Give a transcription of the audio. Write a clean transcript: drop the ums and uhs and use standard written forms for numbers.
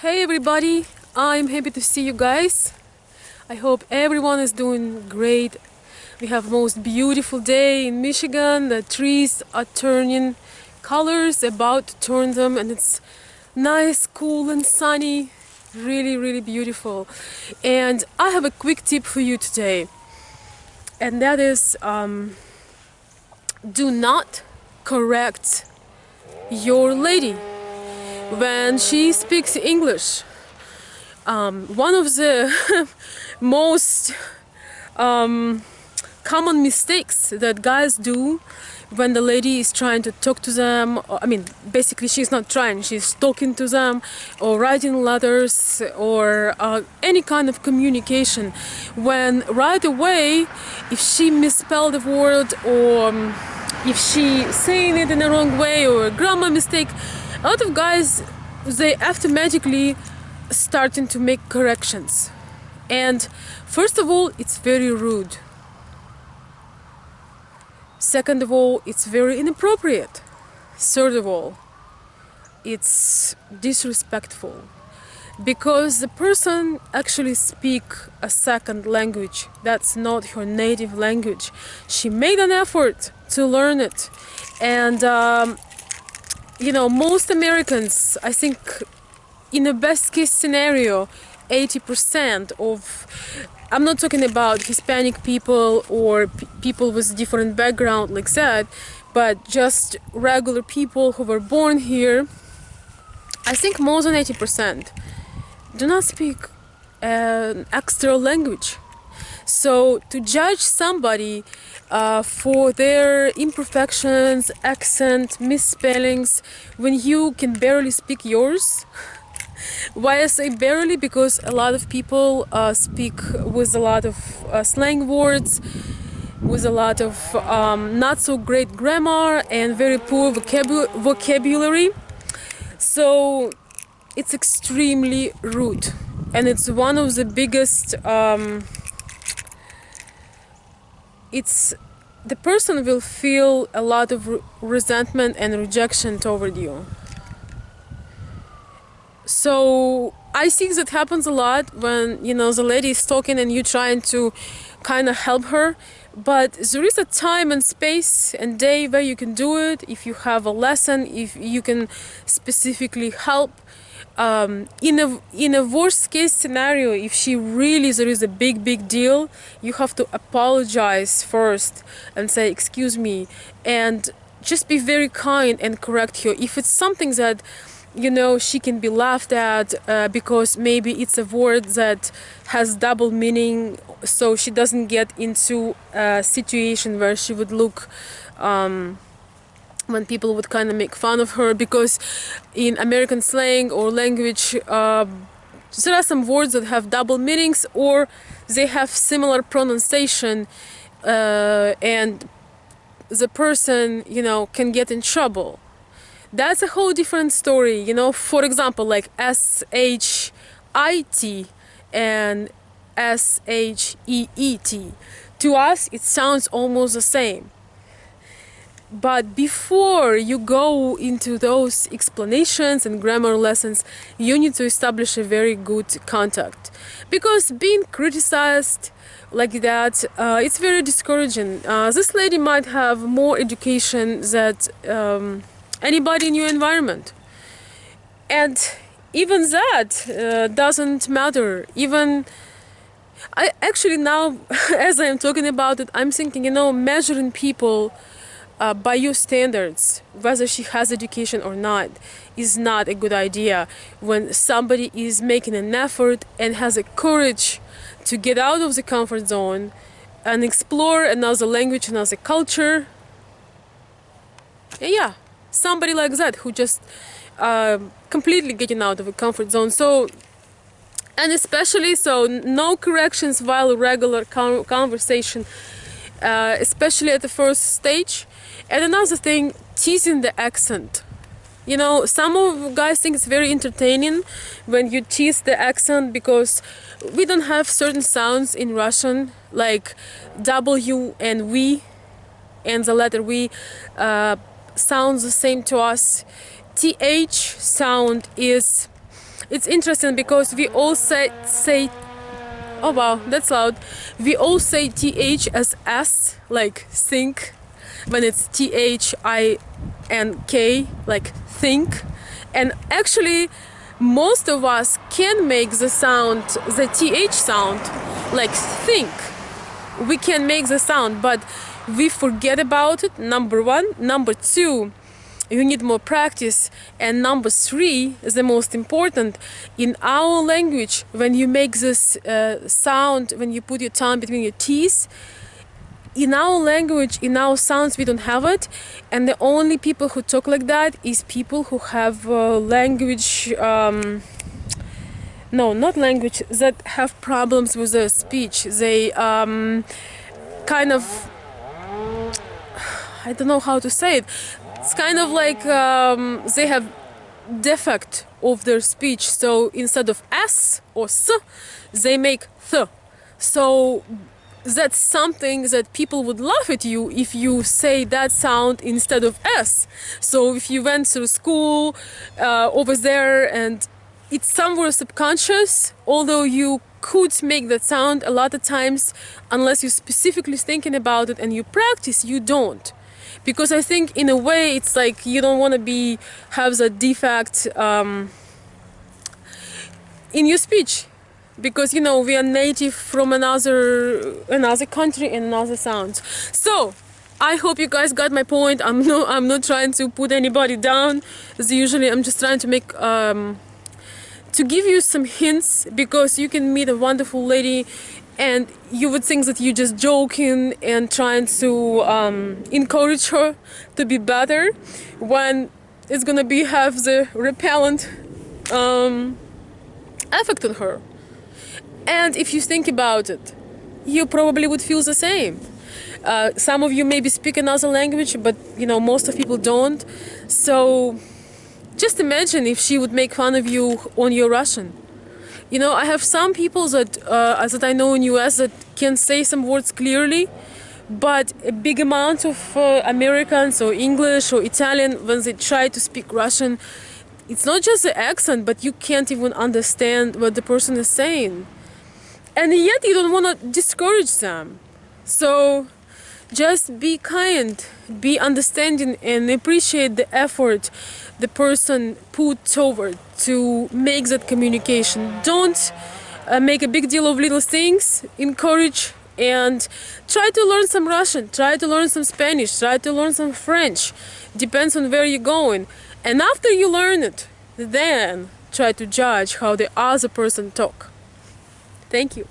Hey everybody, I'm happy to see you guys. I hope everyone is doing great. We have most beautiful day in Michigan. The trees are turning colors, about to turn them, and it's nice, cool and sunny. Really beautiful. And I have a quick tip for you today. And that is do not correct your lady when she speaks English. One of the most common mistakes that guys do when the lady is trying to talk to them, basically she's not trying, she's talking to them or writing letters or any kind of communication, when right away if she misspelled a word or if she saying it in the wrong way or a grammar mistake, a lot of guys, they automatically starting to make corrections. And first of all, it's very rude. Second of all, it's very inappropriate. Third of all, it's disrespectful because the person actually speak a second language that's not her native language. She made an effort to learn it, and most Americans, I think, in a best case scenario, 80% of, I'm not talking about Hispanic people or people with different background like that, but just regular people who were born here, I think more than 80% do not speak an extra language. So to judge somebody for their imperfections, accent, misspellings, when you can barely speak yours. Why I say barely? Because a lot of people speak with a lot of slang words, with a lot of not so great grammar and very poor vocabulary. So it's extremely rude, and it's one of the biggest the person will feel a lot of resentment and rejection toward you. So I see that happens a lot when the lady is talking and you're trying to kind of help her, but there is a time and space and day where you can do it. If you have a lesson, if you can specifically help. In a worst case scenario, if there is a big deal, you have to apologize first and say excuse me, and just be very kind and correct her. If it's something that she can be laughed at because maybe it's a word that has double meaning, so she doesn't get into a situation where she would look when people would kind of make fun of her, because in American slang or language there are some words that have double meanings or they have similar pronunciation, and the person can get in trouble. That's a whole different story. For example, like SHIT and SHEET. To us it sounds almost the same. But before you go into those explanations and grammar lessons, you need to establish a very good contact. Because being criticized like that, it's very discouraging. This lady might have more education than anybody in your environment. And even that doesn't matter. I actually now, as I'm talking about it, I'm thinking, measuring people by your standards, whether she has education or not, is not a good idea. When somebody is making an effort and has a courage to get out of the comfort zone and explore another language, another culture, yeah, somebody like that who just completely getting out of a comfort zone. So, and especially so, no corrections while regular conversation, especially at the first stage. And another thing, teasing the accent. Some of guys think it's very entertaining when you tease the accent, because we don't have certain sounds in Russian, like W and V, and the letter V sounds the same to us. TH sound is It's interesting because we all say oh wow, that's loud. We all say th as s, like think, when it's think, like think. And actually, most of us can make the sound, the th sound, like think. We can make the sound, but we forget about it, number one. Number two, you need more practice. And number three is the most important. In our language, when you make this sound, when you put your tongue between your teeth, in our language, in our sounds, we don't have it. And the only people who talk like that is people who have language, no, not language, that have problems with their speech. They kind of, I don't know how to say it. It's kind of like they have defect of their speech. So instead of s or s, they make th. So that's something that people would laugh at you if you say that sound instead of s. So if you went through school over there and it's somewhere subconscious, although you could make that sound, a lot of times, unless you're specifically thinking about it and you practice, you don't. Because I think in a way it's like you don't want to have that defect in your speech, because you know we are native from another country and another sounds. So I hope you guys got my point. I'm not trying to put anybody down, as usually I'm just trying to make to give you some hints, because you can meet a wonderful lady and you would think that you're just joking and trying to encourage her to be better, when it's gonna have the repellent effect on her. And if you think about it, you probably would feel the same. Some of you maybe speak another language, but you know most of people don't. So just imagine if she would make fun of you on your Russian. You know, I have some people that I know in US that can say some words clearly, but a big amount of Americans or English or Italian, when they try to speak Russian, it's not just the accent, but you can't even understand what the person is saying. And yet you don't want to discourage them. So just be kind, be understanding, and appreciate the effort the person put forward to make that communication. Don't make a big deal of little things. Encourage and try to learn some Russian, try to learn some Spanish, try to learn some French. Depends on where you're going. And after you learn it, then try to judge how the other person talk. Thank you.